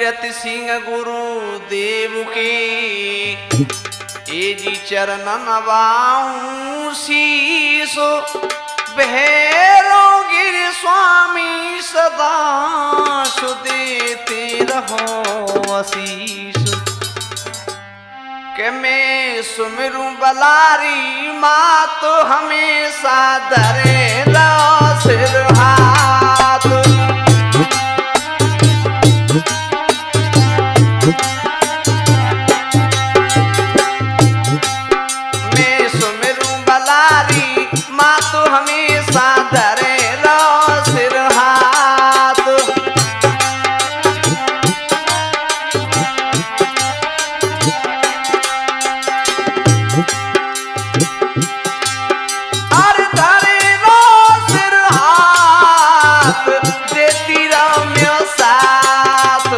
तीरथ सिंह गुरुदेव के एजी चरण नवाऊं शीसो भैरो गिर स्वामी सदा सुदेते रहो आशीष के मैं सुमिरूं बलारी माँ तो हमेशा धरे लो सिर हाथ मैं सुमिरूं बलारी माँ तो हमेशा धरे लो सिर हाथ और धरे लो सिर हाथ देती रम्य साथ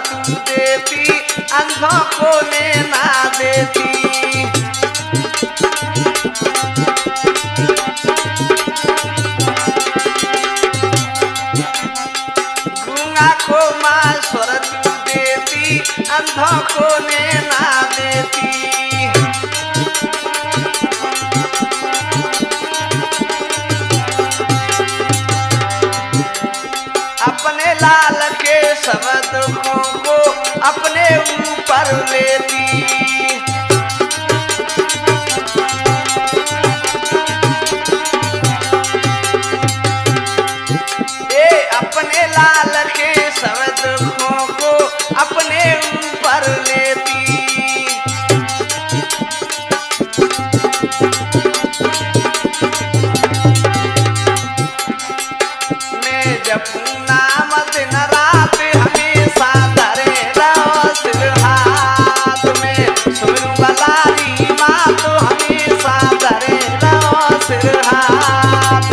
तू देती अंधों को लेना देती गूंगा को माँ स्वर तू देती अंधों को लेना देती अपने लाल के सब दुखों को अपने ऊपर लेती अपने लाल के सब दुखों को अपने ऊपर लेती मैं जपू नाम दिन रात हमेशा धरे रहो सिर हाथ में सुमिरूं बलारी माँ तो हमेशा धरे रहो सिर हाथ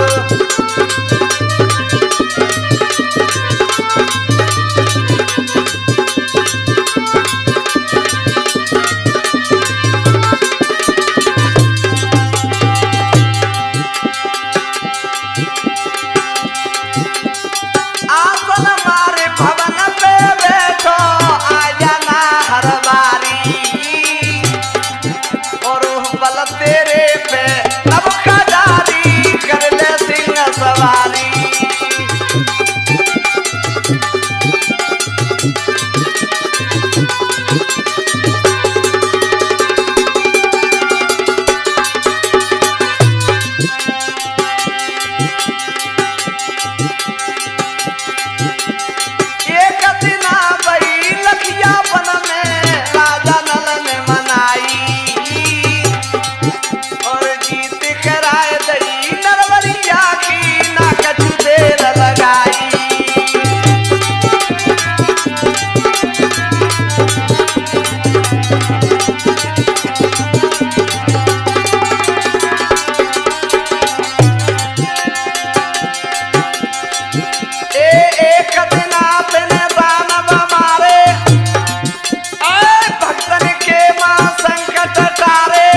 तेरे पे नब खजारी कर ले सिंह सवारी एक दिन बई लखिया बन में राजा नल ने मनाई नरवरिया की ना कछु देर लगाई एक दिन आपने दानव मारे भक्तन के मां संकट टारे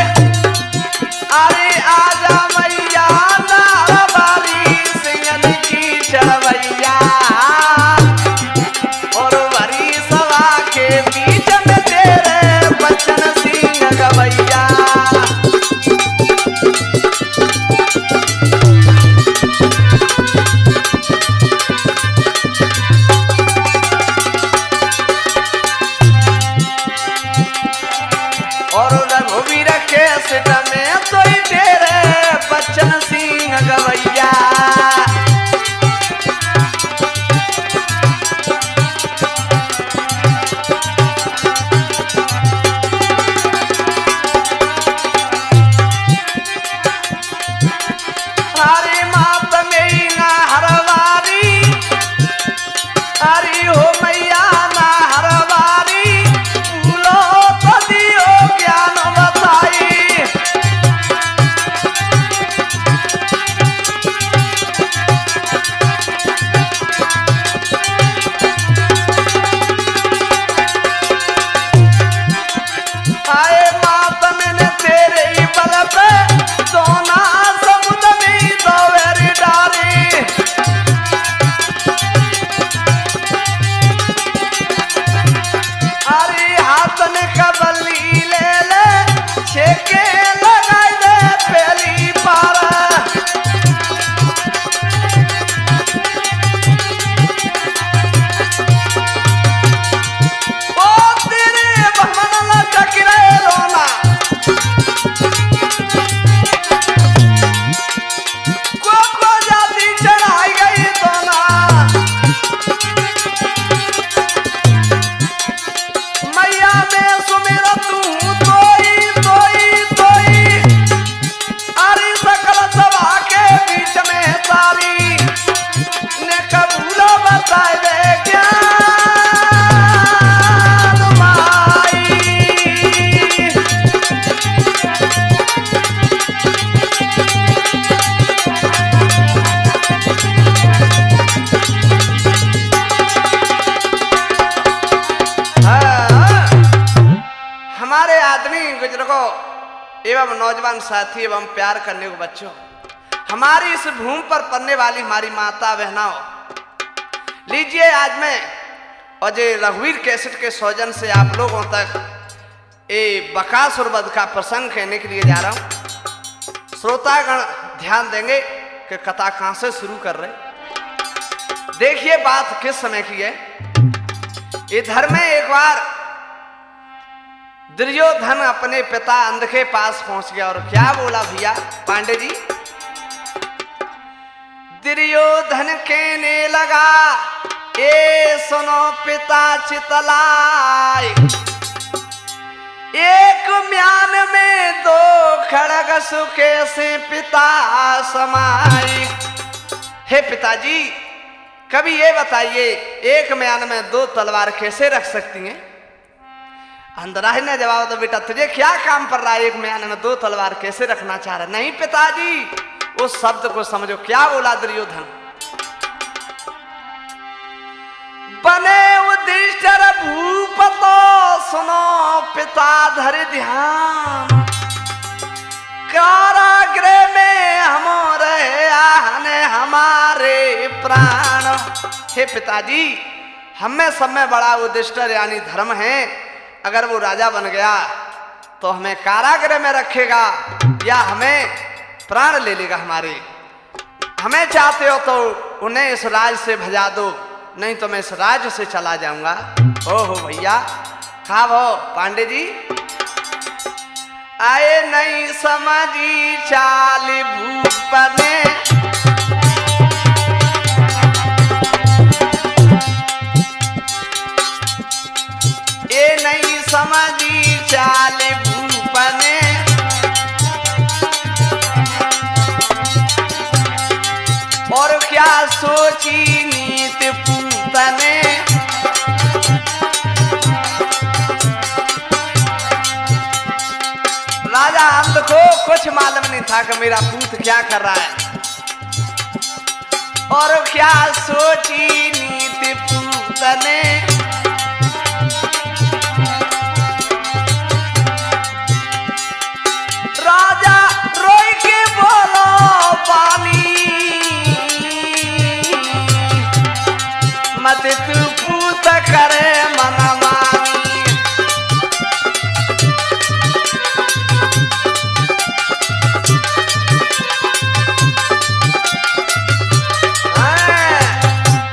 अरे आजा मैया नारबारी सिंगन की चढ़वैया और वरी सभा के बीच में तेरे बच्चन सिंह गवैया और रघुवीर के सिट में तो ही तेरे बच्चन लगाई दे पहली पार ओ तेरे बहमन लटक रहे रोना को जाती चढ़ाई गई दोना मैया में सुमेरा तू तोई अरे सकल सभा के बीच में तारी ने कबूला बताए दे ज्ञान माई हमारे आदमी बुजुर्गों एवं नौजवान साथी एवं प्यार करने को बच्चों, हमारी इस भूमि पर पड़ने वाली हमारी माता बहनाओं, लीजिए आज मैं अजय रघुवीर कैसेट के सौजन से आप लोगों तक ये बकासुर वध का प्रसंग कहने के लिए जा रहा हूं। श्रोतागण ध्यान देंगे कि कथा कहां से शुरू कर रहे। देखिए बात किस समय की है। इधर में एक बार दुर्योधन अपने पिता अंध के पास पहुंच गया और क्या बोला भैया पांडे जी। दुर्योधन कहने लगा ए सुनो पिता चितलाय, एक म्यान में दो खड़ग सुखे से पिता समाई। हे पिताजी कभी ये बताइए एक म्यान में दो तलवार कैसे रख सकती हैं। अंधराही ने जवाब दो बेटा तुझे क्या काम पड़ रहा है, एक म्यान में दो तलवार कैसे रखना चाह रहा है। नहीं पिताजी उस शब्द को समझो। क्या बोला दुर्योधन। बने युधिष्ठिर भूप तो सुनो पिता धर ध्यान, कारागृह में हम रहे आहने हमारे प्राण। हे पिताजी हम में सब में बड़ा युधिष्ठिर यानी धर्म है, अगर वो राजा बन गया तो हमें कारागृह में रखेगा या हमें प्राण ले लेगा हमारे। हमें चाहते हो तो उन्हें इस राज से भजा दो, नहीं तो मैं इस राज्य से चला जाऊंगा। ओहो भैया कहा वो पांडे जी आए नहीं समझी चाल भूप ने, ये नहीं समझी चाल भूप ने, और क्या सोची नीत पूत ने। राजा अंध को कुछ मालूम नहीं था कि मेरा पूत क्या कर रहा है, और क्या सोची नीत पूत ने। राजा रोई के बोलो पानी, मत तू पूत करे मन मानी।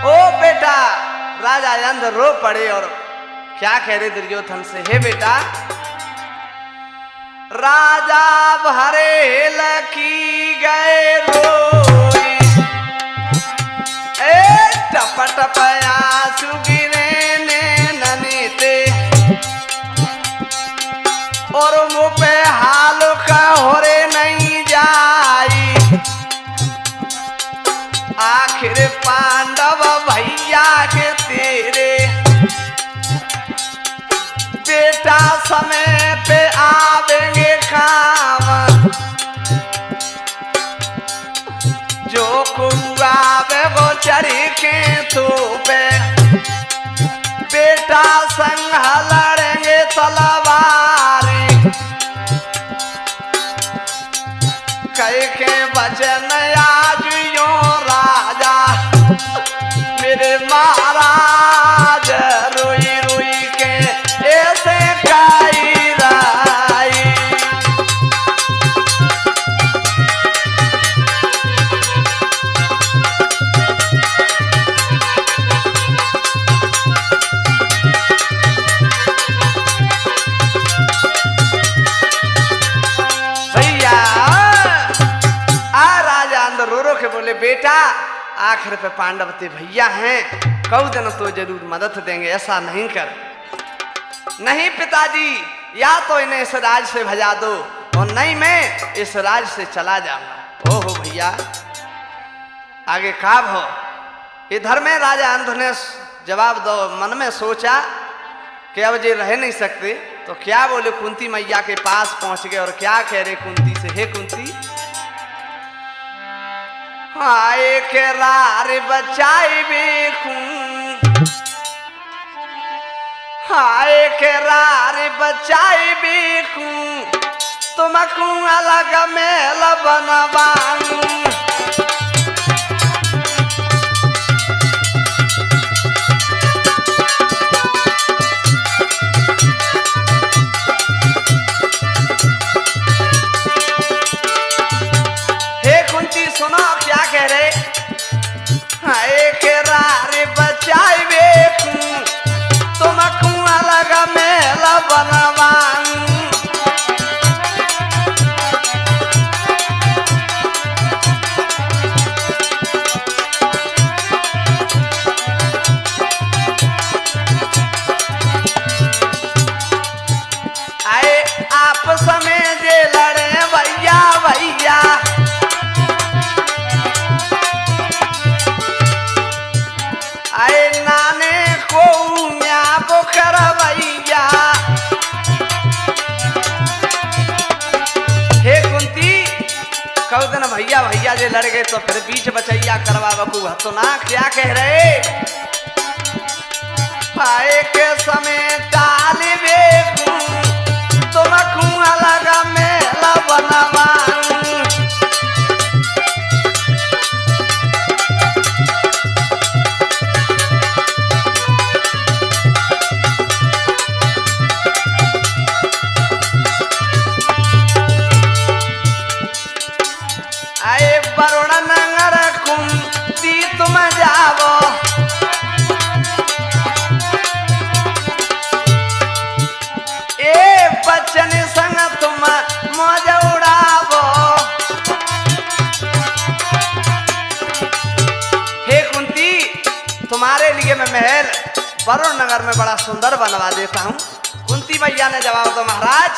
ओ बेटा राजा अंध रो पड़े और क्या कह रहे दुर्योधन से। हे बेटा राजा भरे लकी गए रोई, ए टप टप आंसू गिरे नैनते, और मुँह पे हाल कहरे नहीं जाई। आखिर पांडव भैया के तेरे बेटा समय पे आवेंगे काम, जो कुआवे वो चढ़ी के तो पे बेटा संग लड़ेंगे तलवारी। कई के वचन आज यो राजा मेरे महाराज रोई रोई के ऐसे काई राई। बेटा, आखिर पे पांडव ते भैया हैं, कऊ दिन तो जरूर मदद देंगे, ऐसा नहीं कर। नहीं पिताजी, या तो इन्हें इस राज से भजा दो और नहीं मैं इस राज से चला जाऊंगा। ओहो भैया, आगे काब हो। इधर में राजा अंध ने जवाब दो मन में सोचा कि अब ये रह नहीं सकते, तो क्या बोले, कुंती मैया के पास पहुंच गए और क्या कह रहे कुंती से, हे कुंती, हाय के रार बचाई बेखूं, हाय के रार बचाई बेखूं, तुमको अलग मेल बनवाऊं। सुनो क्या कह रहे, एक रार बचाई बेखूं, तुमको अलग मेल बनवाऊं। आए आपस में जे लड़े भैया भैया, आए नाने को म्या बोकर भैया। हे कुंती, कौ दिन भैया भैया जे लड़ गए तो फिर बीच बचैया करवा बकू तो ना, क्या कह रहे, आए के समय टाल बेखूं, तुमको अलग मेल बनवाऊं। वरुण नगर कुंती तुम जावो, ए बच्चन संग तुम मौज उड़ावो। हे कुंती, तुम्हारे लिए मैं महल वरुण नगर में बड़ा सुंदर बनवा देता हूँ। कुंती मैया ने जवाब दो, महाराज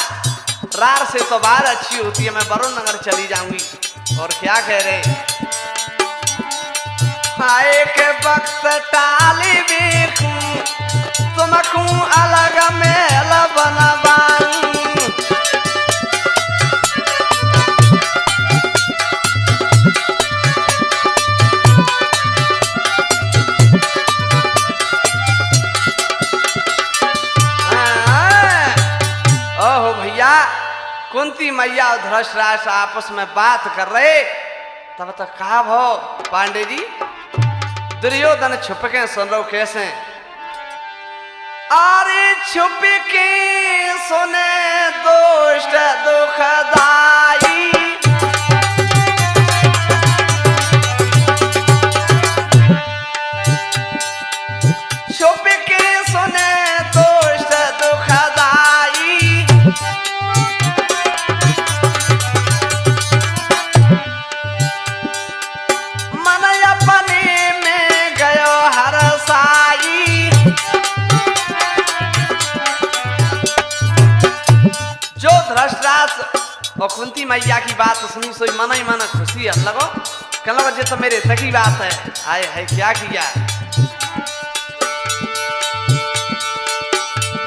रार से तो बात अच्छी होती है, मैं वरुण नगर चली जाऊंगी। और क्या कह रहे, हाय के वक्त टाली बेखूं, तुमको अलग मेल बनवाऊं। ओहो भैया, कुंती मैया और धृतराष्ट्र आपस में बात कर रहे, तब तक कहा भो पांडे जी, दुर्योधन छुप के सुन रहे कैसे, अरे छुप के सुने दुष्ट दुखदाई, छुप के सुने दुष्ट दुखदाई, मन अपने में गयो हरसाई। जो धृतराष्ट्र और कुंती मैया की बात सुनी सोई मन ही मन खुशी है लगो, कह लगो ये तो मेरे तक की बात है, आए है क्या किया,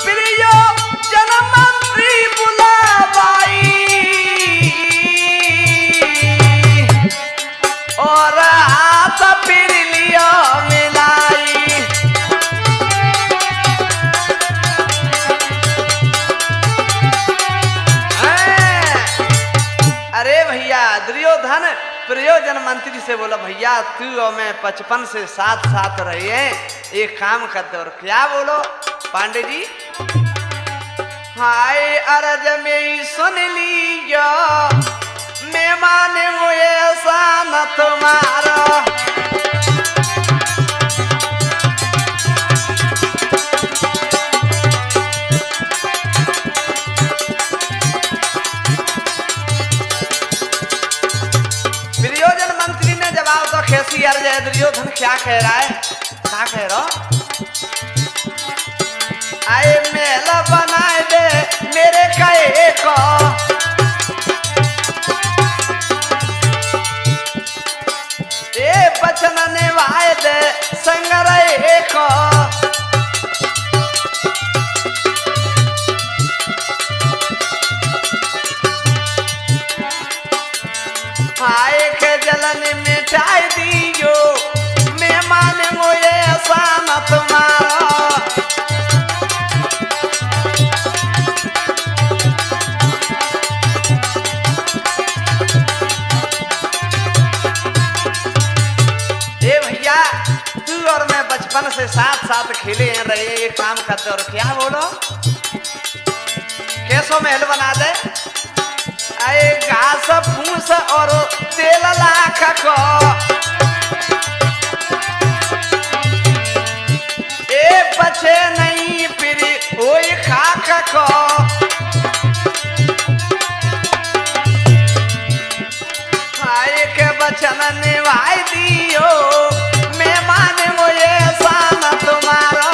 प्रियो जनमंत्री बुलावाई, और हाथ फिर लियो मिलाई। अरे भैया, दुर्योधन प्रयोजन मंत्री से बोला, भैया तू और मैं 55 से साथ साथ रहे हैं, एक काम करते। और क्या बोलो पांडे जी, हाय अरज में सुन लियो, मैं माने मुझे ऐसा न तुम्हारा, प्रयोजन मंत्री ने जवाब दो, कैसी अर्ज है दुर्योधन क्या कह रहा है, क्या कह रहा? आए महल बनाए दे मेरे कहे को, ए बचन निभाए दे संग रहे को, आए के जलन मिटाई दियो, मैं मानूंगा ये ऐसा न तुम्हारा। ए भैया तू और मैं बचपन से साथ साथ खेले हैं रहे, ये काम करते और क्या बोलो कैसो महल बना दे, आए घास फूस और तेल लाख को, ए बचे नहीं फिर ओई खाक को, आए के बचन निभाई दियो, मैं माने मुझे सान तुम्हारा।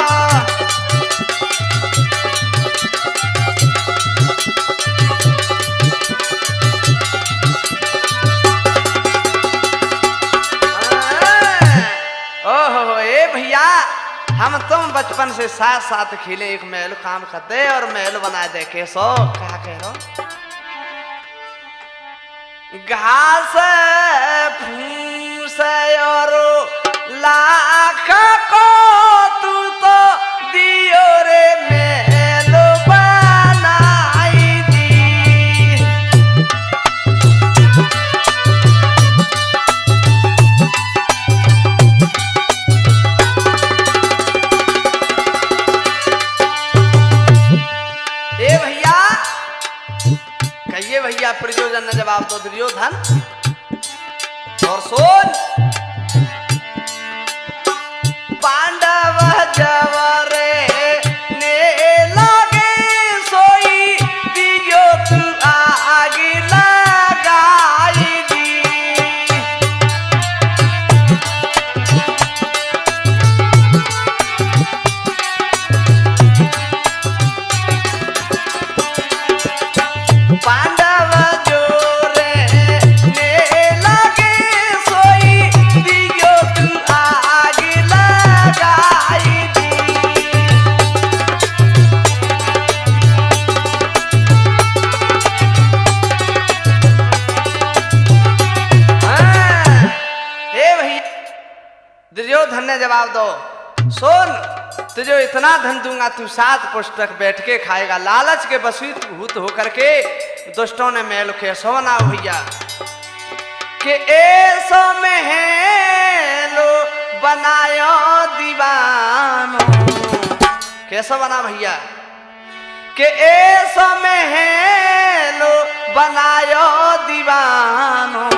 हम तुम बचपन से साथ साथ खेले, एक महल काम करते और महल बना दे कैसो, क्या कह रहा? घास फूस और लाख को तू तो दियो रे महल बनाई दी। कहिए भैया प्रयोजन ने जवाब दो दुर्योधन, और सुन पांडव जवरे ने लगे सोई दियो तू आग लगाई दी। पांडव जोरे ने लगे सोई दियो तू आग लगाई दी। हे भैया दुर्योधन ने जवाब दो, सुन तुझे इतना धन दूंगा तू 7 पुस्तक बैठ के खाएगा। लालच के वशीभूत होकर के दुष्टों ने महल कैसो बना भैया, कि ऐसो महल बनायो दीवानो, कैसो बना भैया, कि ऐसो महल बनायो दीवानो,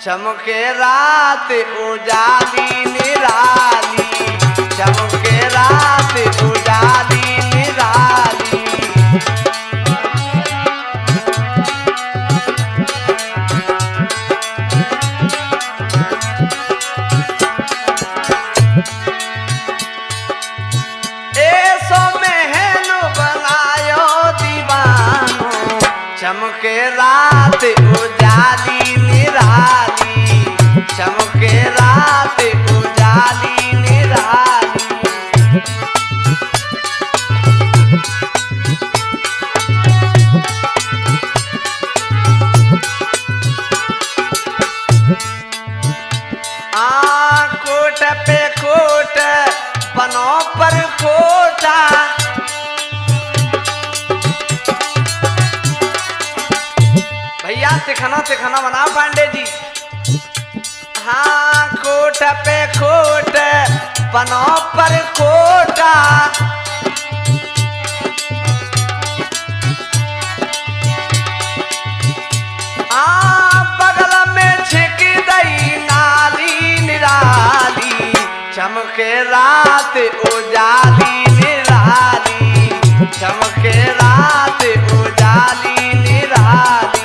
चमके रात उजाली निराली, चमके रात उजाली निराली। ऐसो महल बनायो दीवानो, चमके रात उजाली निराली, चमके रात उजाली निराली। कोट पे कोट बनो पर कोटा, भैया तिखना तिखना बना पांडे जी। हाँ कोट पे कोट बनो पर कोटा, बगल में छिक दई नाली निराली, चमके रात उजाली निराली, चमके रात उजाली निराली।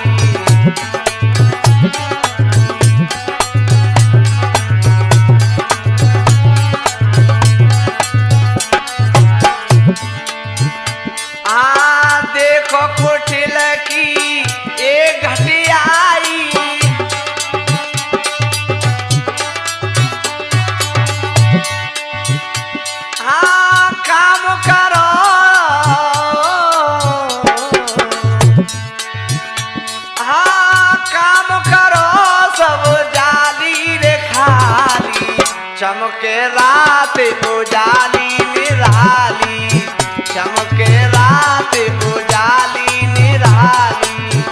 चमके रात उजाली निराली, चमके रात उजाली निराली।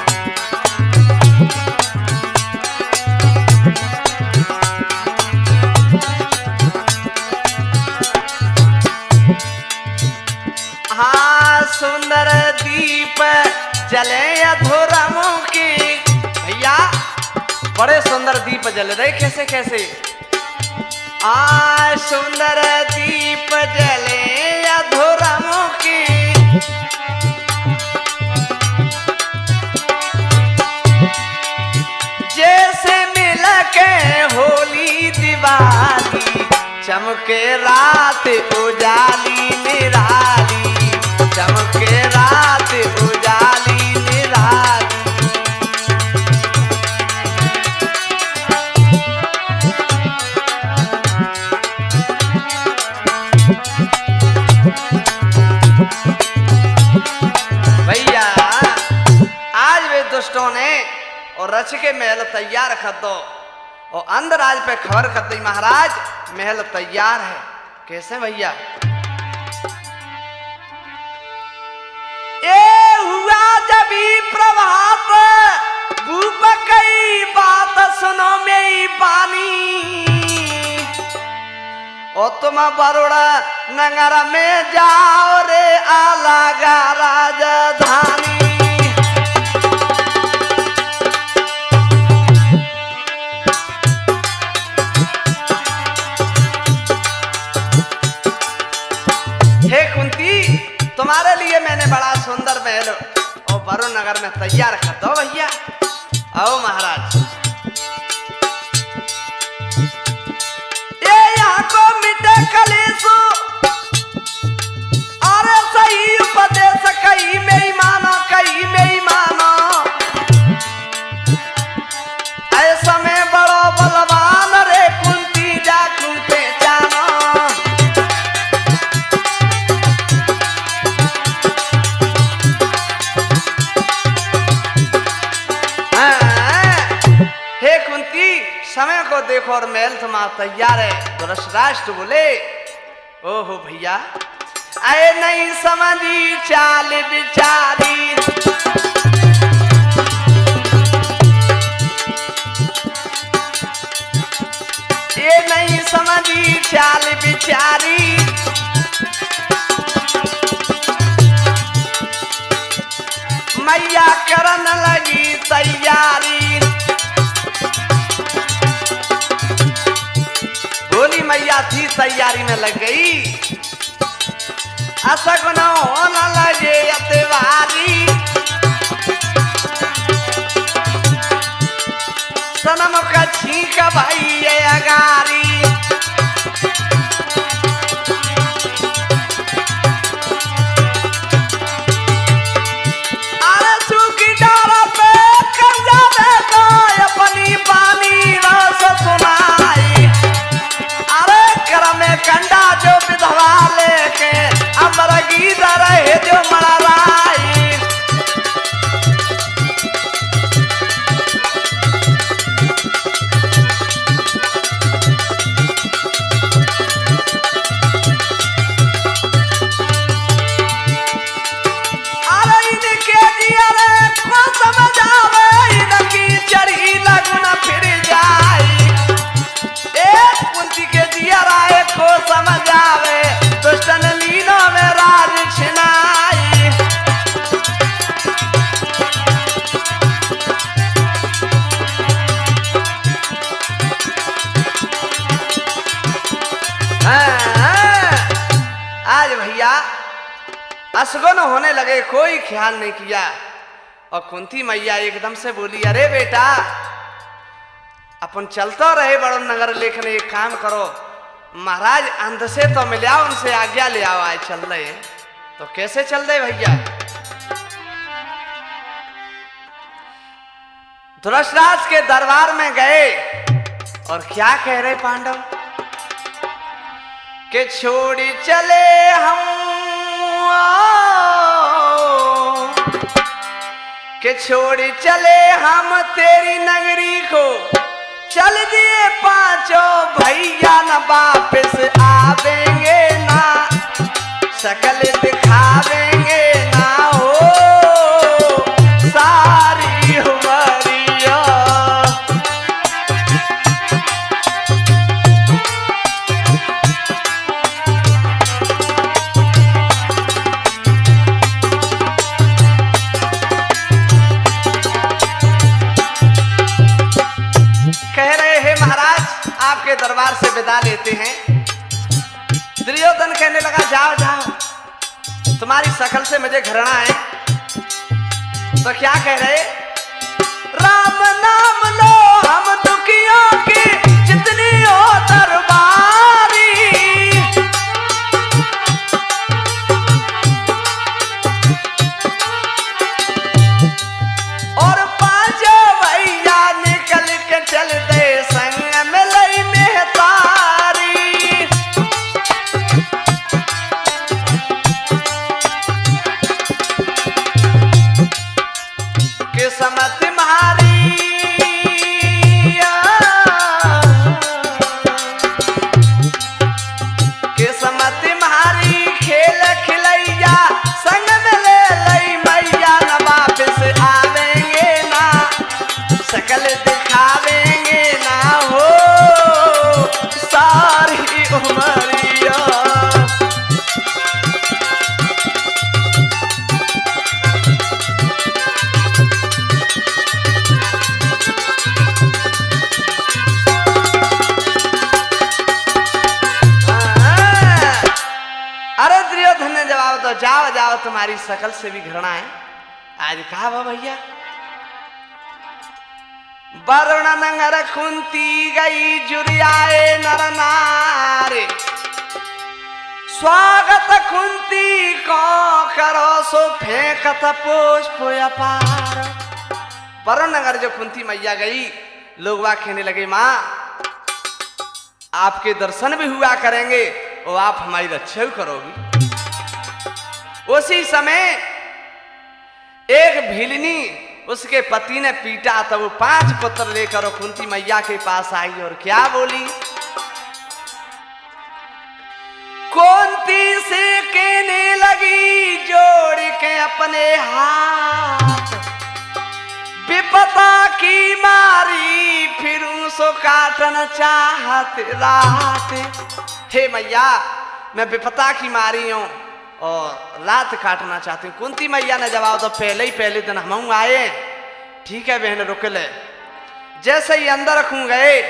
हाँ सुंदर दीप जले अधूरमुखी। भैया बड़े सुंदर दीप जल रहे, कैसे कैसे? सुंदर दीप जले अधूरमुखी, जैसे मिल के होली दिवाली, चमके रात उजाली निराली, चमके रात उजाली निराली। भैया आज वे दुष्टों ने और रच के महल तैयार कर दो और अंधराज पे खबर कर दी, महाराज महल तैयार है। कैसे भैया? ए हुआ जब ही प्रभात, भूप कई बात सुनो मेरी बानी, और तुम बरोड़ा नगर में जाओ रे आलागा राजधानी। हे कुंती, तुम्हारे लिए मैंने बड़ा सुंदर महल और वरुण नगर में तैयार कर दो भैया। आओ महाराज। ये यहाँ को मिटे कलेसु, अरे सही उपदेश कही मेरी मानो, कही मेरी मानो। ऐसा में बड़ो बलवान रे कुंती जाकू पहचानो। समय को देखो और महल तुम्हारा तैयार है। धृतराष्ट्र बोले, ओहो भैया आए नहीं समझी चाल बिचारी, ये नहीं समझी चाल बिचारी। मैया करन लगी तैयारी, भोली मैया थी तैयारी में लग गई। असगुन होना लगे अतिवारी, सनम का छींक भाई ये अगारी। अरे सूखी डारा पे कंजा देखो अपनी पानी रस सुनाई। अरे कर में कंडा जो विधवा लेके अमर गीत रहे जो मराई। अरे इनके दिया रे को समझ आवे, इनकी चढ़ी लगन फिर जाई। एक कुंती के दिया राय को समझ आवे, दुष्टन लीनो में राज छिनाई। आज भैया असगुन होने लगे, कोई ख्याल नहीं किया। और कुंती मैया एकदम से बोली, अरे बेटा अपन चलता रहे बड़ो नगर, लेकिन एक काम करो, महाराज अंध से तो मिला, उनसे आज्ञा ले आओ, आए चल रहे। तो कैसे चल रहे भैया? धृतराष्ट्र के दरबार में गए और क्या कह रहे पांडव के छोड़ी चले हम, के छोड़ी चले हम तेरी नगरी को, चल दिए पांचों भैया न वापस आवेंगे ना, शकल दिखावेंगे ना हो सारी उमरिया। कह रहे हैं महाराज आपके दरबार से विदा लेते हैं। दुर्योधन कहने लगा जाओ जाओ, तुम्हारी शकल से मुझे घृणा है। तो क्या कह रहे, राम नाम लो हम दुखियों की जितनी हो दरबारी, और पांचों भैया निकल के चल दे संग में लई में तारी। किस्मत तुम्हारी किस्मत तुम्हारी खेल खिलैया संग में ले लई मैया न वापस आवेंगे ना, शकल दिखावेंगे ना हो सारी उमरिया। अरे दुर्योधन ने जवाब दो, जाओ जाओ तुम्हारी शकल से भी घृणा है। आज कहा बा भैया, वरुण नंगर कुंती गई जुरियाए नर नारे, स्वागत कुंती को करो सो फेंकत पुष्प अपार। वरुण नगर जो कुंती मैया गई, लोग वाह कहने लगे माँ आपके दर्शन भी हुआ करेंगे और आप हमारी रक्षा भी करोगी। उसी समय एक भीलनी उसके पति ने पीटा, तब वो 5 पुत्र लेकर कुंती मैया के पास आई और क्या बोली, कुंती से कहने लगी जोड़ के अपने हाथ, विपदा की मारी फिर सो काटना चाहते रात। हे मैया मैं विपदा की मारी हूं और रात काटना चाहती हूँ। कुंती मैया ने जवाब दो, पहले दिन हम आए, ठीक है बहन रुक ले। जैसे ही अंदर रखूं गए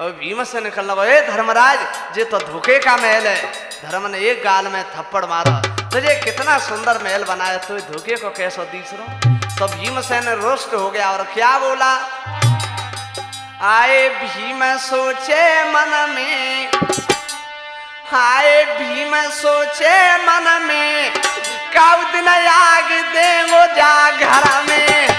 और भीम से निकल लगा, धर्मराज ये तो धोखे का महल है। धर्म ने एक गाल में थप्पड़ मारा, तुझे कितना सुंदर महल बनाया, तो धोखे को कैसो तीसरो। तो भीमसेन रुष्ट हो गया और क्या बोला, आए भीम सोचे मन में, आए भीम सोचे मन में, कब दिन आग देंगो जा घर में।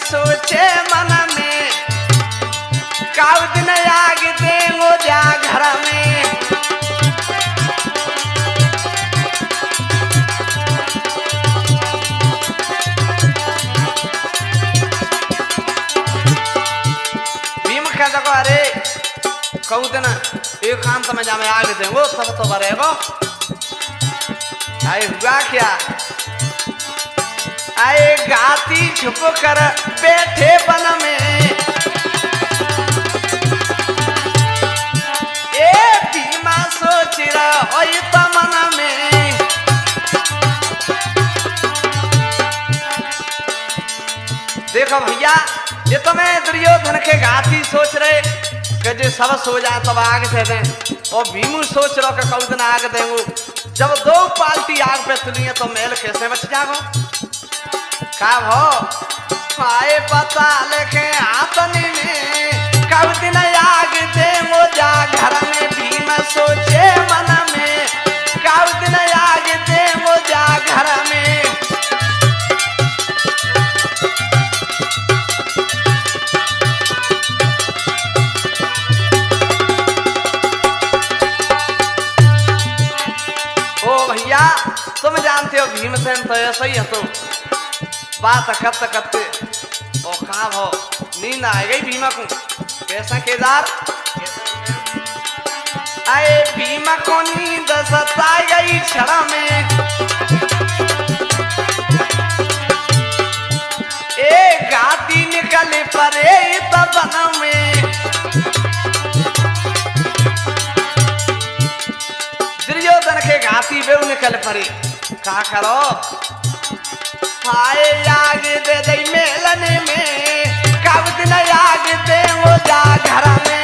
सोचे मन में, कब दिन आग देंगो जा घर में। भीम कह दो, अरे कहू दिन एकांत में जामे आग देंगो सब तो बरेगो। आए हुआ क्या, आए गाती छुप कर बैठे वन में, ए भीमा सोच रहा तो मन में। देखो भैया ये तो मैं दुर्योधन के गाती सोच रहे कि जो सब सो जाए तब आग दे दें, और भीमू सोच रहा कि कौ दिन आग देंगू। जब 2 पाल्टी आग पे तुली है तो महल कैसे बच जागो। का भो आए बता लेके आतनी में, कब दिन आग देंगो जा घर में। भीम सोचे मन में, कब दिन आग देंगो जा घर में। तो ऐसा ही है तो बात करते करते ओ कहा भो नींद आ गई भीमा को कैसा केदार आए भीमा को नींद सता गई क्षण में ए गाती निकले परे तबन में दुर्योधन के घाती बेउ निकल पड़ी का करो हाय आग दे दे मेलने में कब दिन आग दे वो जा घर में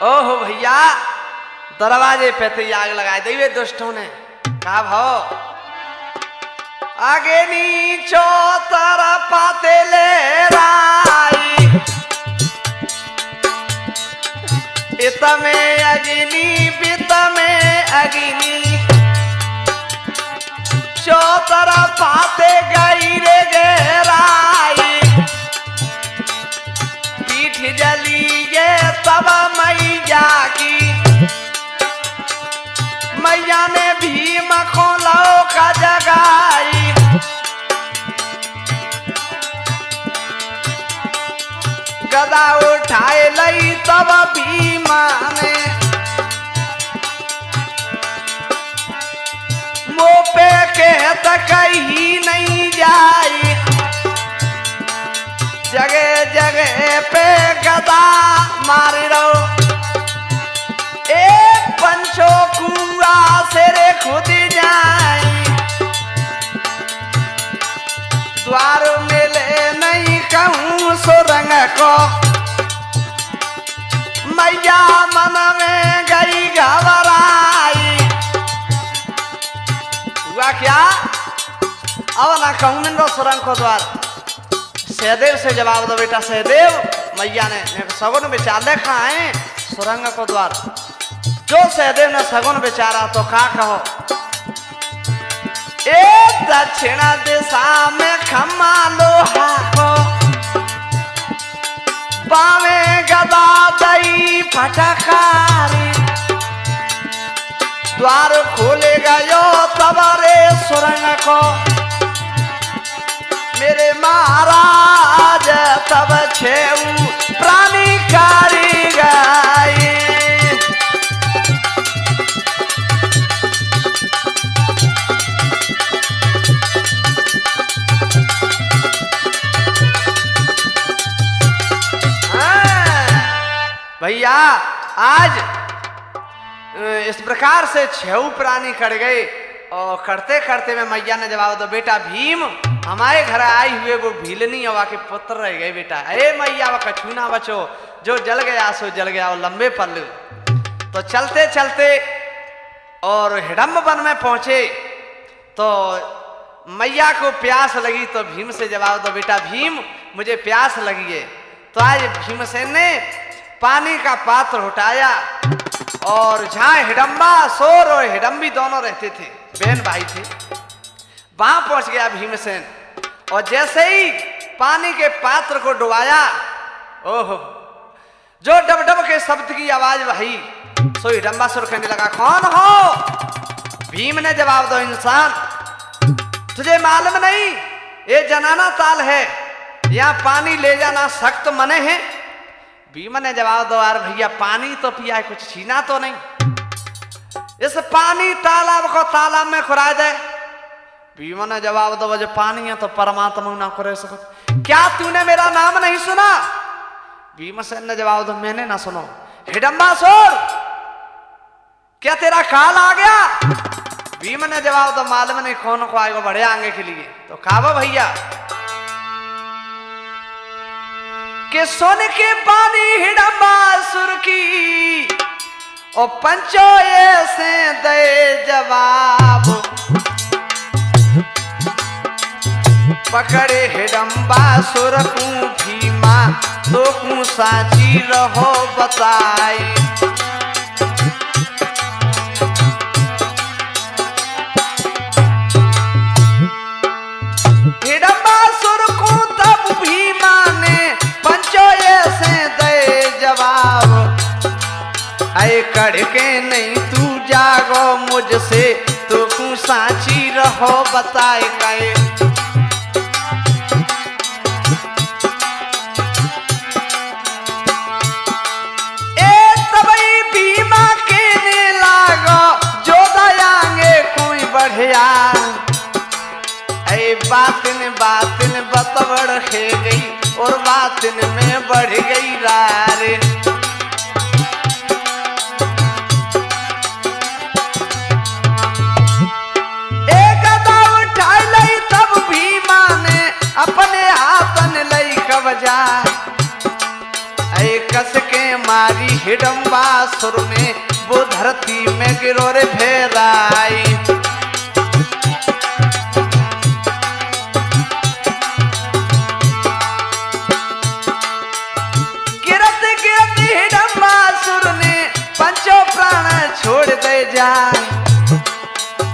ओहो भैया दरवाजे पे तो आग लगाए दी दुष्टों ने कहा भाव आगे नीचो तरफ पाते ले राई इत में अग्नि बित में अग्नि चो तरफ पाते गई रे गहराई पीठ जली गे तब मैया की मैया ने भीम को लौका जगाई गदा उठाए लई तब भीमा ने मुँह पे कहत कहीं नहीं जाई जगह जगह पे गदा मार रहो एक पंचो कुआ से रे खुद जाई द्वार में ले नहीं कहूँ सुरंग को मैया मन में गई घबराई हुआ क्या अब ना कहूँ मिलो सुरंग को द्वार सहदेव से जवाब दो बेटा सहदेव मैया ने सगुन विचार देखा है सुरंग को द्वार जो सहदेव ने सगुन विचारा तो का कहो एक दक्षिण दिशा में खम्मा लोहा को बावे गदा दई फटकारी द्वार खोलेगा यो तबारे सुरंग को मेरे महाराज तब छेऊ प्राणी कारी गई भैया आज इस प्रकार से छेऊ प्राणी कट गए और करते करते में मैया ने जवाब दो बेटा भीम हमारे घर आई हुए वो भीलनी हवा के पुत्र रह गए बेटा अरे मैया वो कछू ना बचो जो जल गया सो जल गया और लंबे पल तो चलते चलते और हिडम्ब वन में पहुंचे तो मैया को प्यास लगी तो भीम से जवाब दो बेटा भीम मुझे प्यास लगी है तो आज भीमसेन ने पानी का पात्र उठाया और जहां हिडम्बा सोर और हिडम्बी दोनों रहते थे बहन भाई थे वहां पहुंच गया भीमसेन और जैसे ही पानी के पात्र को डुबाया ओहो जो डब डब के शब्द की आवाज वही सो हिडम्बा सुर कहने लगा कौन हो भीम ने जवाब दो इंसान तुझे मालूम नहीं ये जनाना ताल है यहाँ पानी ले जाना सख्त मने है भीम ने जवाब दो यार भैया पानी तो पिया है कुछ छीना तो नहीं इस पानी तालाब को तालाब में खुरा दे भीम ने जवाब दो जो पानी है तो परमात्मा ना करे सको क्या तूने मेरा नाम नहीं सुना भीमसेन ने जवाब दो मैंने ना सुनो हिडम्बासुर क्या तेरा काल आ गया भीम ने जवाब दो मालूम नहीं कौन को आएगा बड़े आगे के लिए तो खावा भैया के सोने के पानी हिडम्बासुर की और पंचो ऐसे दे जवाब पकड़े हिडम्बासुर को भीमा तो को साची रहो बताए कड़के नहीं तू जागो मुझसे, तो तू साची रहो बताए काए। ए तबई भीमा के ने लागो जो दयांगे कोई बढ़िया, ऐ बातिन बातिन बतबड़ खे गई और बातिन में बढ़ गई रारे। एक दाव उठा लई तब भीमा ने अपने हाथन लई कब्जा, ऐ कस के मारी हिडम्बा सुर में वो धरती में गिरो रे भेराई। पंचो प्राण छोड़ दे जाए,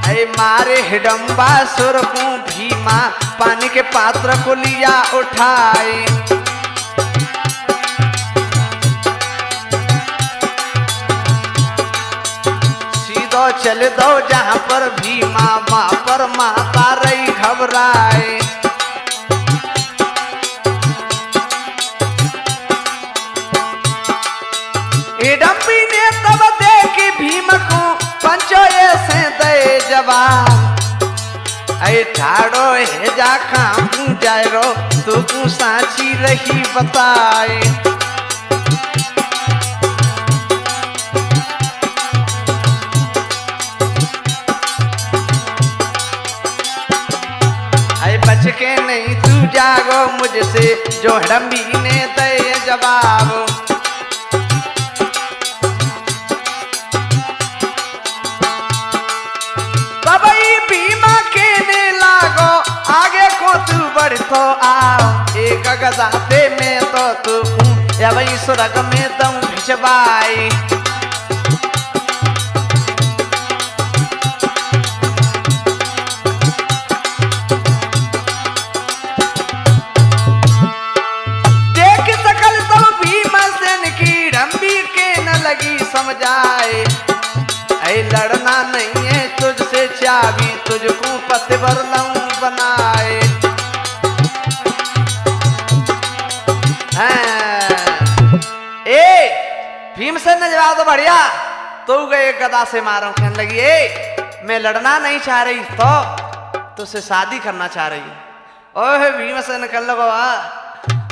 ऐ मारे हिडम्बा सुर को भीमा पानी के पात्र को लिया उठाए। सीधो चल दो जहां पर भीमा मां पर माता रही घबराए। हिडम्बी ने तब देखी भीम को पंचो ऐसे दे जवाब, ऐ ठाड़ो है जा खाऊं जाएरो तू को साची रही बताए। ऐ बच के नहीं तू जागो मुझसे, जो हिडम्बी ने दे जवाब। भीमा के ने लागो आगे को तू बढ़ तो आओ, एक गदाते में तो तू या वही सुरग में दम भिजवाई। देख सकल तब भीमा सेन की हिडम्बी के न लगी समझाए, ऐ लड़ना नहीं है तुझसे चाबी, तुझको पतिवर लऊं बनाए। ए भीमसेन ने जवाब तो बढ़िया, तो गए गदा से मारो। कहने लगी ए मैं लड़ना नहीं चाह रही तो तुझसे शादी करना चाह रही है। ओह भीमसेन कर लगो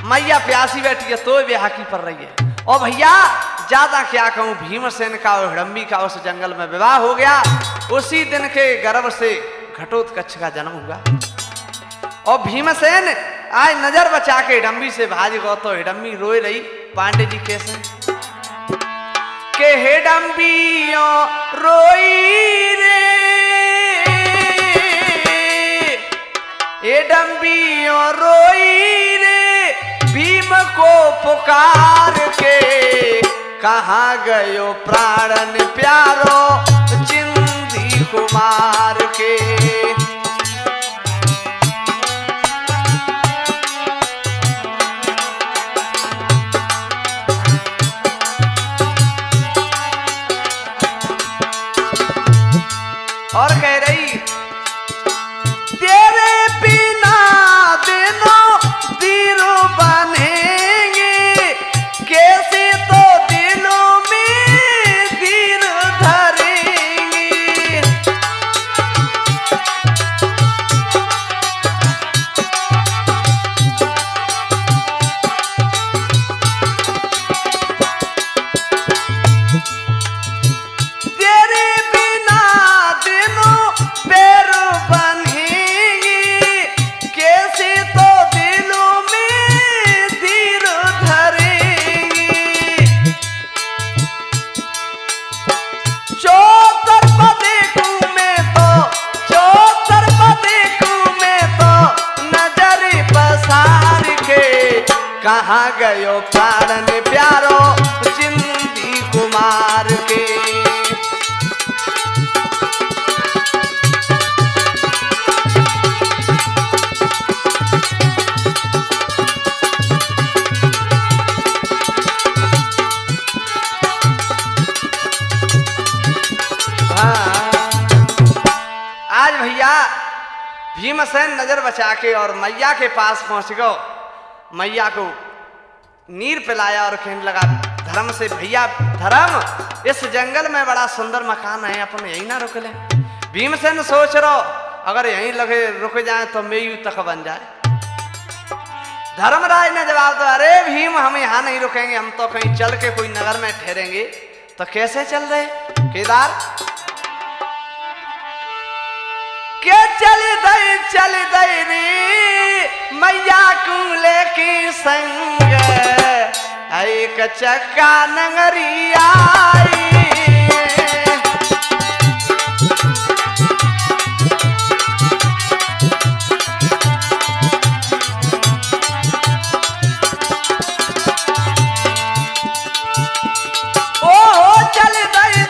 मैया प्यासी बैठी है तो ब्याह की पड़ रही है। ओ भैया ज्यादा क्या कहूं, भीमसेन का और हिडम्बी का उस जंगल में विवाह हो गया। उसी दिन के गर्भ से घटोत्कच का जन्म हुआ। और भीमसेन आज नजर बचा के हिडम्बी से भाज गो तो हिडम्बी रोए रही। पांडे जी कैसे के हिडम्बियो रोई रे, हिडम्बियो रोई रे भीम को पुकार के, कहाँ गयो प्राणन प्यारो चिंदी कुमार के। और कह रही तेरे बिना दिनों तीरो बनेंगे, कैसे तो दिलों में तीर धरेंगे। तेरे बिना दिनों पैर बनेंगे, कैसे तो दिलों में तीर धरेंगे। चौतरफ देखूं मैं तो, चौतरफ देखूं मैं तो नजर पसार के, कहाँ गयो प्राणन प्यारो चिंदी कुमार के। भीमसेन नजर बचा के और मैया के पास पहुंच गो। मैया को नीर पिलाया और कहने लगा धर्म से, भैया धर्म इस जंगल में बड़ा सुंदर मकान है, अपन यही ना रुक ले। भीमसेन सोच रहो अगर यहीं लगे रुक जाए तो मेयू तक बन जाए। धर्मराज ने जवाब दिया, अरे भीम हम यहाँ नहीं रुकेंगे, हम तो कहीं चल के कोई नगर में ठहरेंगे। तो कैसे चल रहे केदार? के चल दई रे मैया कूले की संग, एक चक्का नगरी आई।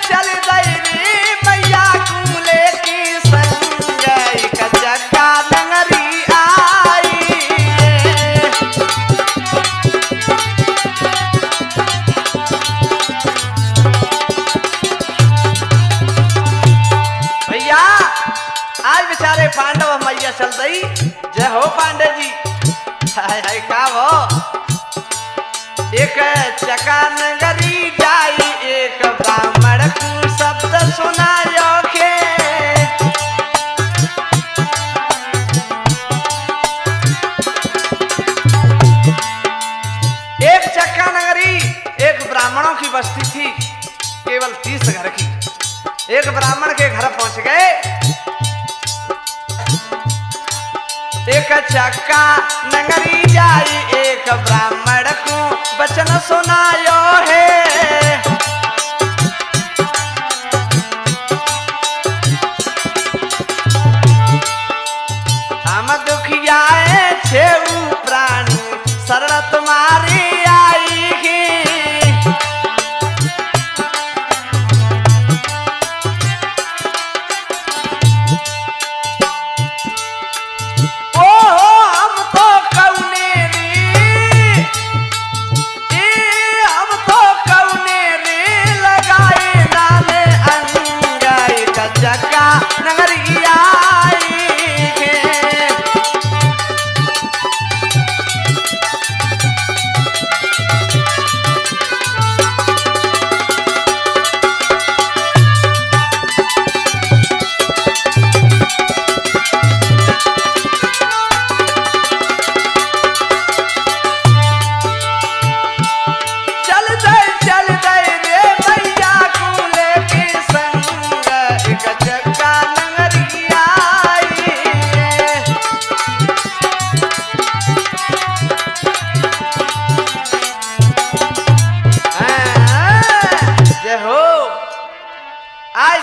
चल दई रे मैया कूले की संग, एक चक्का नगरी आई। भैया आज बेचारे पांडव मैया चल दई। जय हो पांडे जी। हाय हाय का वो एक चक्का नगरी जाई, एक ब्राह्मण को शब्द सुनायो के। एक चक्का नगरी एक ब्राह्मणों की बस्ती थी, केवल 30 घर की। एक ब्राह्मण के घर पहुंच गए। एक चक्का नगरी जाई, एक ब्राह्मण को वचन सुनायो है। हम दुखियाए छेऊ प्राणी, शरण तुम्हारी आएगी।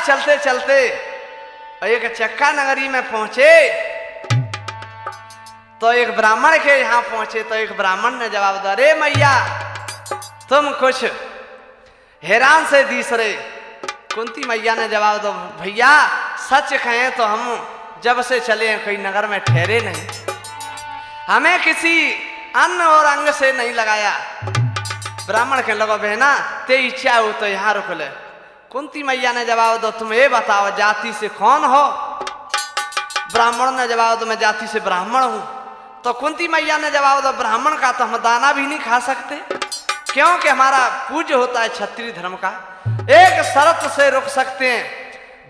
चलते चलते एक चक्का नगरी में पहुंचे तो एक ब्राह्मण के यहाँ पहुंचे। तो एक ब्राह्मण ने जवाब दिया, अरे मैया तुम कुछ हैरान से दिस रहे। कुंती मैया ने जवाब दो, भैया सच कहें तो हम जब से चले हैं कोई नगर में ठहरे नहीं, हमें किसी अन्न और अंग से नहीं लगाया। ब्राह्मण के लगा, बहना ते इच्छा हो तो यहाँ रुक ले। कुंती मैया ने जवाब दो, तुम ये बताओ जाति से कौन हो? ब्राह्मण ने जवाब दो, मैं जाति से ब्राह्मण हूं। तो कुंती मैया ने जवाब दो, ब्राह्मण का तो हम दाना भी नहीं खा सकते, क्योंकि हमारा पूज्य होता है क्षत्रिय धर्म का। एक शर्त से रुक सकते हैं,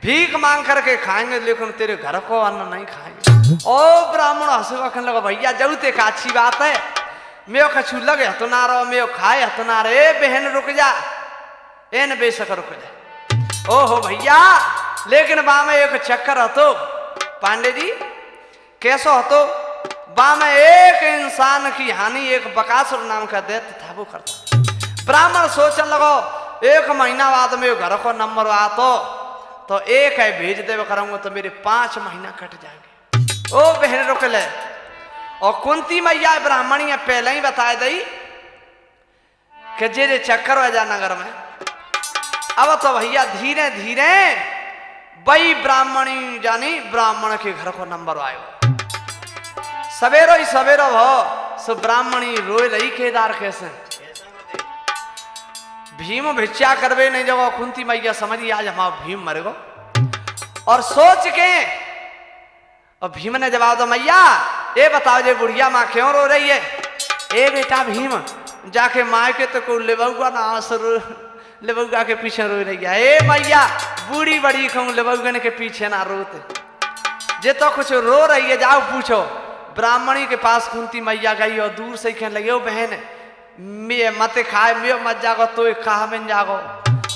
भीख मांग करके खाएंगे, लेकिन तेरे घर को अन्न नहीं खाएंगे। ओ ब्राह्मण हंसवा कहने लगा, भैया जरूर एक अच्छी बात है, मैं कछु लगे तो ना रहो, मैं खाए तो ना रहे। बहन रुक जा, एन बेशक रुक जा। ओहो भैया, लेकिन बा में एक चक्कर हतो पांडे जी, कैसो हतो? बा में एक इंसान की हानि एक बकासुर नाम का दैत्य था वो करता। ब्राह्मण सोचने लगो, एक महीना बाद में घर को नंबर आतो तो एक है भेज दे करूंगा तो मेरे 5 महीना कट जाएंगे। ओ बहन रुक ले। और कुंती मैया ब्राह्मणी पहले ही बता दी कि जे चक्कर हो जा नगर में। अब तो भैया धीरे धीरे वही ब्राह्मणी जानी ब्राह्मण के घर को नंबर आयो। सवेरो ही सवेरो हो सो ब्राह्मणी रोए रही केदार कैसे भीम भिक्षा करवे नहीं जगो। कुंती मैया समझी आज हमारा भीम मर गो और सोच के और भीम ने जवाब दो, मैया ये बताओ जे बुढ़िया माँ क्यों रो रही है? ए बेटा भीम, जाके माँ के तो को लेबुआ ना लेबुआ के पीछे रो रही है। ए मैया बूढ़ी बड़ी कहूँ लेबुगन के पीछे ना रोते, जे तो कुछ रो रही है जाओ पूछो। ब्राह्मणी के पास कुंती मैया गई और दूर से कहने लगे, ओ बहन मैं मत खाए मैं मत जागो तो कहा में जागो।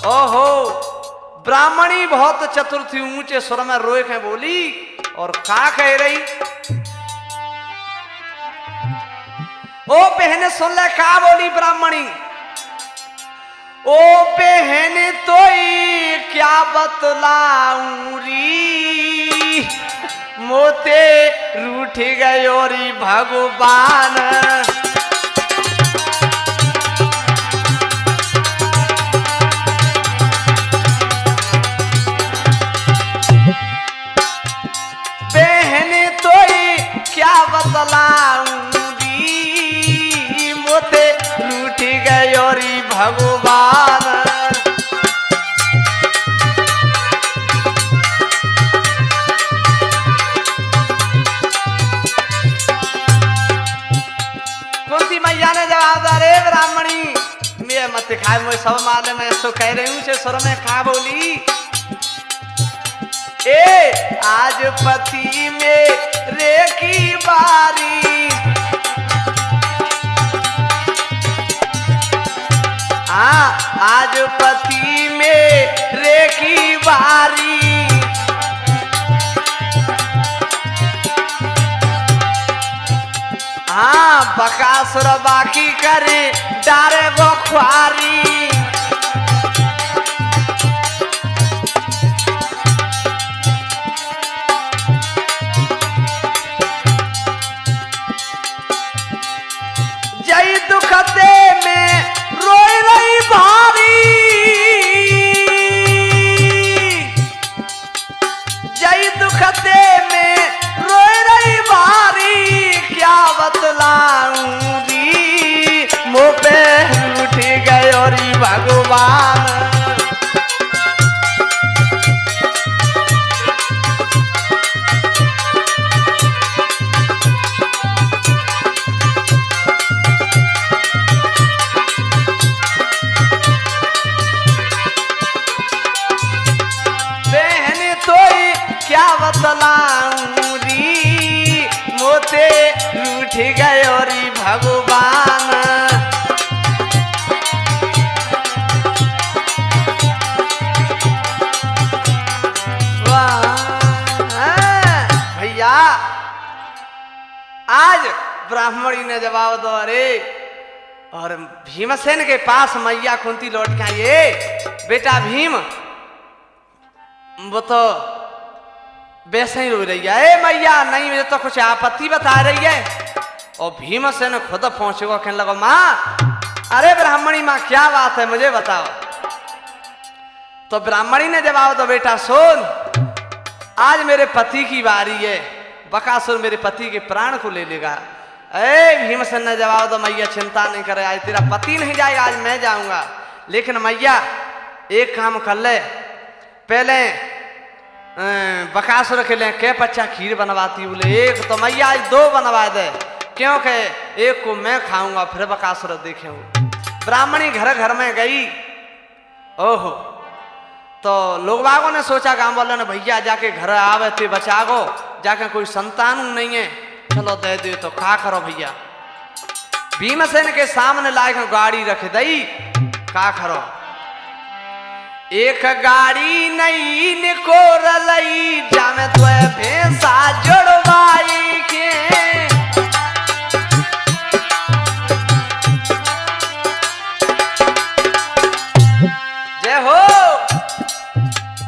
ओहो, ब्राह्मणी बहुत चतुर थी, ऊंचे स्वर में रोए के बोली और का कह रही, ओ बहन सुन ले का बोली ब्राह्मणी। ओ बहन तो क्या बतलाऊं री, मोते रूठ गयो री भगवान। बहन तो क्या बतलाऊं री, मोते रूठ गयो री भगवान। कुंती मैया ने जवाब दिया, रे ब्राह्मणी मैं मत खाए मुझे सब मारने में सो कह रही हूँ, स्वर में खा बोली। ए आज पति मेरे की बारी, आज पति मेरे की बारी। बकासुर बाकी करे डारे वो ख्वारी। जय दुखते में रोई रही भारी, जय दुखते में रोई रही भारी। क्या बतलाऊं री, मुँह पे उठ गयो री भगवान। बहन तो क्या बतलाऊं री, मोते रूठ गयो री भगवान। भैया आज ब्राह्मणी ने जवाब दो, अरे और भीमसेन के पास मैया कुंती लौट के आई, बेटा भीम वो तो वैसे ही रो रही है। ए मैया नहीं, मुझे तो कुछ आपत्ति बता रही है। और भीमसेन खुद पहुंचे को कहने लगा, माँ अरे ब्राह्मणी माँ क्या बात है मुझे बताओ। तो ब्राह्मणी ने जवाब दो, बेटा सुन, आज मेरे पति की बारी है, बकासुर मेरे पति के प्राण को ले लेगा। ए भीमसेन ने जवाब दो, मैया चिंता नहीं करे, आज तेरा पति नहीं जाएगा, आज मैं जाऊंगा। लेकिन मैया एक काम कर ले, पहले बकासुर के लिए क्या पच्चा खीर बनवाती। बोले एक तो मैया आज दो बनवा दे, क्योंकि एक को मैं खाऊंगा फिर बकासुर देखेंगे। ब्राह्मणी घर घर में गई। ओहो, तो लोग बागों ने सोचा, गांव वालों ने, भैया जाके घर आवे थे बचागो, जाके कोई संतान नहीं है, चलो दे दे तो खा करो भैया। भीमसेन के सामने लायक गाड़ी रख दई, का करो। एक गाड़ी नहीं निकोर लई, जामे तो भैंसा जोड़वाई के। जय हो।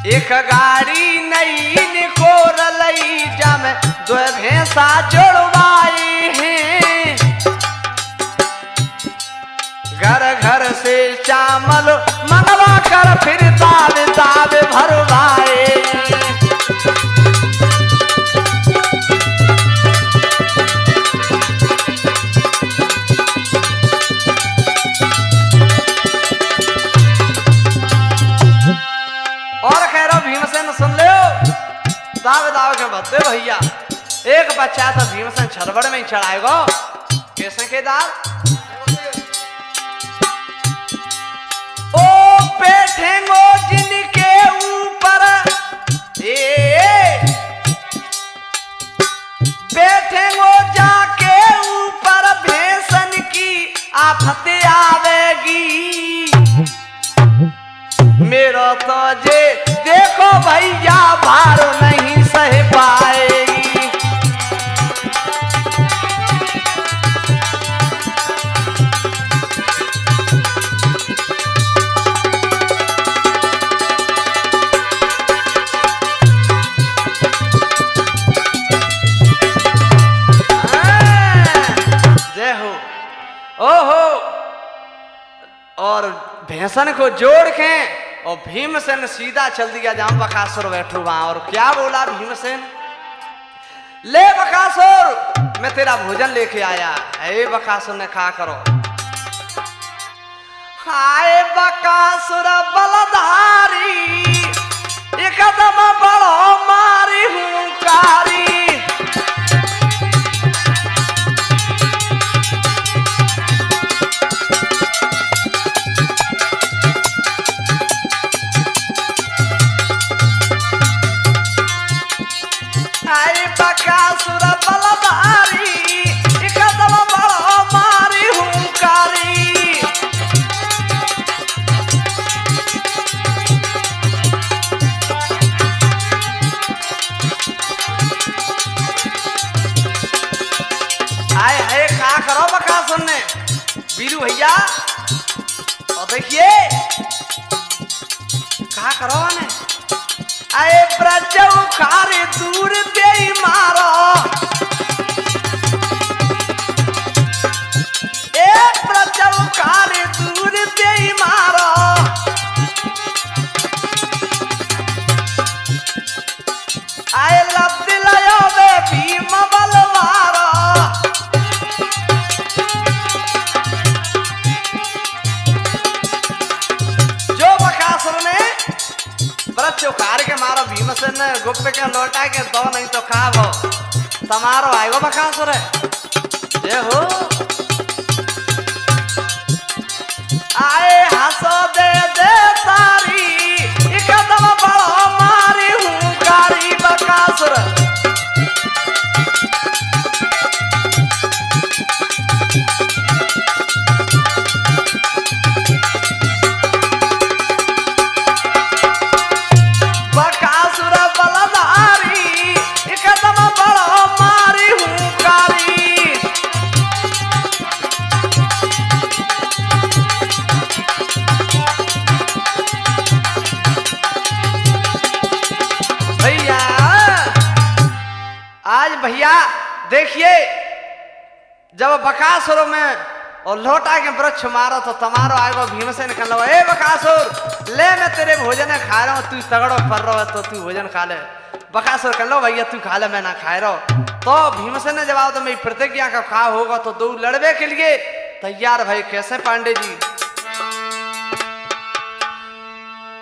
एक गाड़ी नहीं निकोर लई, जामे दो भैंसा जोड़वाई है। घर घर से चावल मंगवा कर फिर तावे तावे भरवाए। और कह रहा भीमसेन सुन ले, दावे दावे के बदले भैया बच्चा तो भीमसेन छरबड़ में ही चढ़ाएगो। कैसे के दाल ओ बैठेंगो जिनके ऊपर बैठेंगो जाके ऊपर भैंसन की आफत आवेगी। मेरो तो जे देखो भैया भार नहीं सह पाएगी। जय हो ओहो। और भैंसन को जोड़ के और भीमसेन सीधा चल दिया जहां बकासुर बैठो वहां। और क्या बोला भीमसेन, ले बकासुर मैं तेरा भोजन लेके आया। हे बकासुर ने कहा करो। हाय बकासुर बलधारी एकदम बड़ो मारी हुंकारी। बकासुर बलधारी एकदम बड़ो मारी हुंकारी। आए है खा करो बकासुर ने बीरू भैया। और देखिए कहा करो ने आए प्रचौखारे दूर दे मारो। ए प्रचौखारे दूर दे मारो। आए लब दिलायो बे भीम बलवारो। जो बकासुर ने चौकार के मारो भीमसेन ने गुप्त के लौटा के दो नहीं तो खाओ तमारो आएगो बकासुर है। जय हो आए हंसो दे दे तारी एकदम बड़ो मारी हुंकारी। बकासुर भैया देखिए जब बकासुर में और लौटा के वृक्ष मारो तो तमारो आएगो भीमसेन कह लो ए बकासुर ले मैं तेरे भोजन खा रहा हूँ तू तगड़ो पर रहो तो तू भोजन खा ले। बकासुर कह लो भैया तू खा ले मैं ना खाए रहो। तो भीमसेन ने जवाब तो मेरी प्रतिज्ञा का खा होगा तो दो लड़वे के लिए तैयार भाई। कैसे पांडे जी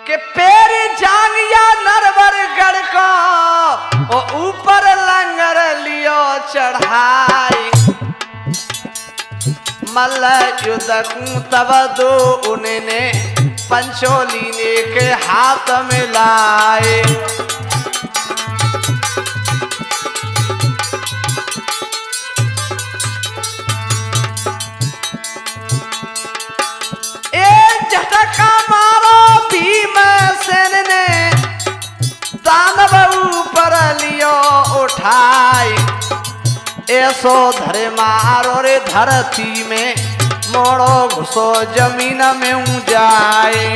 के पैर जांगिया नरवर गढ़ को ऊपर लंगर लियो चढ़ाई। मल्ल युद्ध तब दो उन्हें पंचोली ने के हाथ में लाए। झटका मारो भीमसेन ने दानव ऊपर लियो उठाई। ऐसो धरे मारो रे धरती में मोड़ो घुसो जमीन में जाए।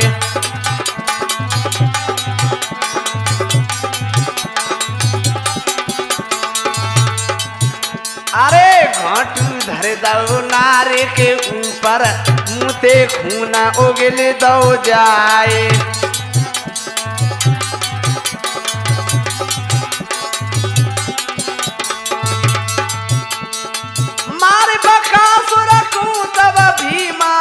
अरे घाटू धरे दो नारे के ऊपर मुते खूना उगल दो जाए। मारे बकासुर को तब भीमा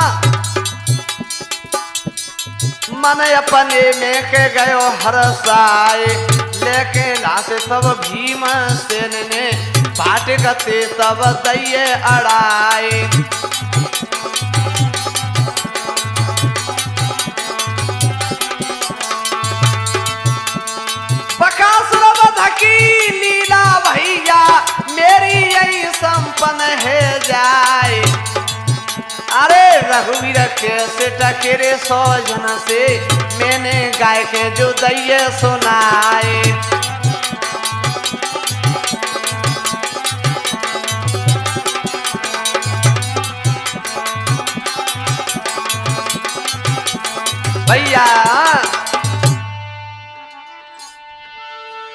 मन अपने में के गयो हरसाए। लेके लाश तब भीमसेन ने बाट गते तब दैये अड़ाए। बकासुर वध की लीला भैया मेरी यही संपन्न है जाए। अरे रघुवीर कैसे टकेरे 100 जन से मैंने गाय के जो दैये सुनाए। भैया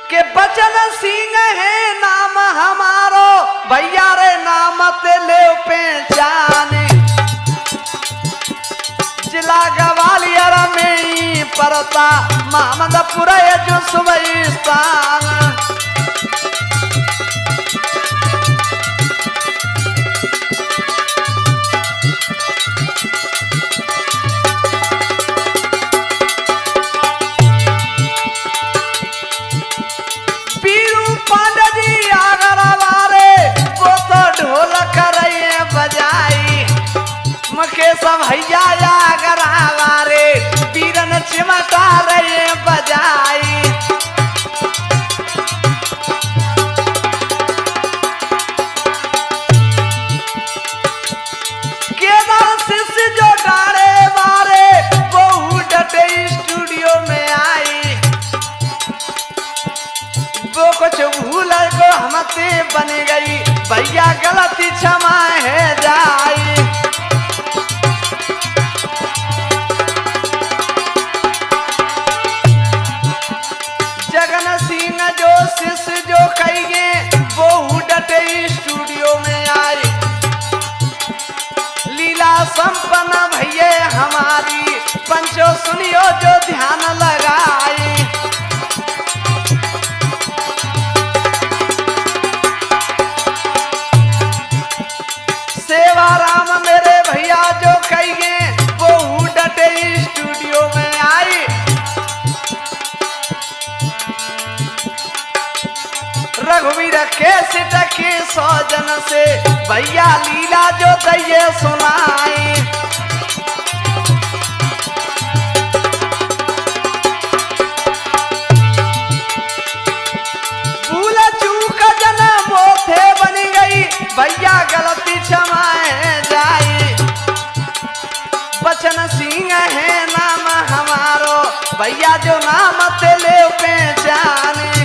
के बचन सिंह है नाम हमारो भैया रे नाम ते ले पहचाने। जिला ग्वालियर में ही पड़ता मोहम्मदपुर जो सुबहिस्तान। सब भैया गरावारे पीरन चिमटा रहे बजाई। केदार शिष्य जो डारे मारे बहु डटे स्टूडियो में आई। वो कुछ भूल को हमसे बन गई भैया गलती क्षमा है जाई। जो शिष्य जो कहिए वो डटे स्टूडियो में आए। लीला संपन्न भैया हमारी पंचो सुनियो जो ध्यान लगाए। सेवा राम मेरे भैया जो कहिए वो डटे स्टूडियो में आए। रघुवीर कैसे टके 100 जन से भैया लीला जो दैये सुनाए। भूल चूक जन मोथे बन गई भैया गलती क्षमाए जाए। बचन सिंह है नाम हमारो भैया जो नाम ते ले पहचाने।